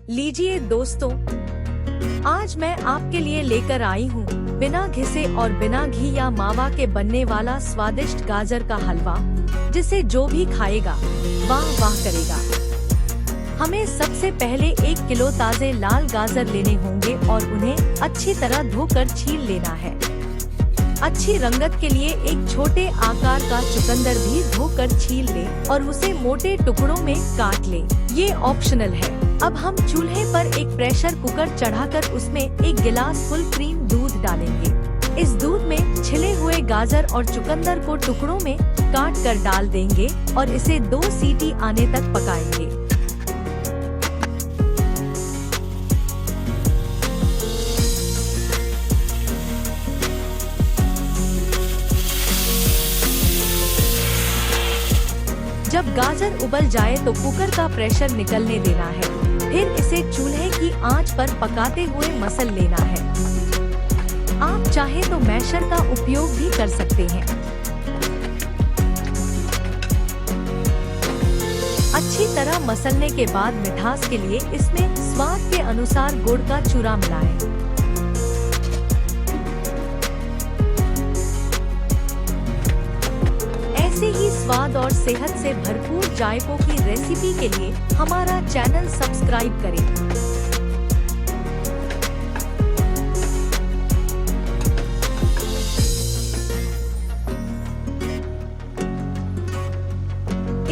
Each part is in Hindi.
लीजिए दोस्तों, आज मैं आपके लिए लेकर आई हूँ बिना घिसे और बिना घी या मावा के बनने वाला स्वादिष्ट गाजर का हलवा, जिसे जो भी खाएगा वाह वाह करेगा। हमें सबसे पहले 1 किलो ताजे लाल गाजर लेने होंगे और उन्हें अच्छी तरह धोकर छील लेना है। अच्छी रंगत के लिए एक छोटे आकार का चुकंदर भी धोकर छील ले और उसे मोटे टुकड़ों में काट ले। ये ऑप्शनल है। अब हम चूल्हे पर एक प्रेशर कुकर चढ़ाकर उसमें 1 गिलास फुल क्रीम दूध डालेंगे। इस दूध में छिले हुए गाजर और चुकंदर को टुकड़ों में काट कर डाल देंगे और इसे 2 सीटी आने तक पकाएंगे। जब गाजर उबल जाए तो कुकर का प्रेशर निकलने देना है। फिर इसे चूल्हे की आंच पर पकाते हुए मसल लेना है। आप चाहे तो मैशर का उपयोग भी कर सकते हैं। अच्छी तरह मसलने के बाद मिठास के लिए इसमें स्वाद के अनुसार गुड़ का चूरा मिलाएं। ऐसे ही स्वाद और सेहत से भरपूर जायकों की रेसिपी के लिए हमारा चैनल सब्सक्राइब करें।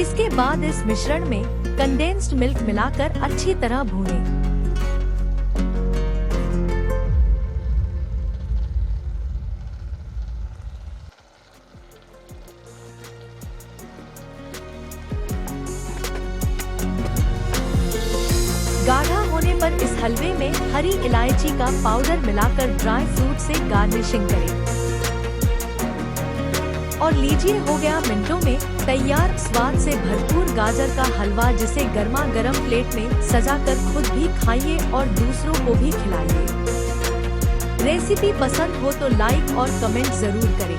इसके बाद इस मिश्रण में कंडेंस्ड मिल्क मिलाकर अच्छी तरह भूनें। गाढ़ा होने पर इस हलवे में हरी इलायची का पाउडर मिलाकर ड्राई फ्रूट से गार्निशिंग करें। और लीजिए, हो गया मिनटों में तैयार स्वाद से भरपूर गाजर का हलवा, जिसे गर्मा गर्म प्लेट में सजाकर खुद भी खाइए और दूसरों को भी खिलाइए। रेसिपी पसंद हो तो लाइक और कमेंट जरूर करें।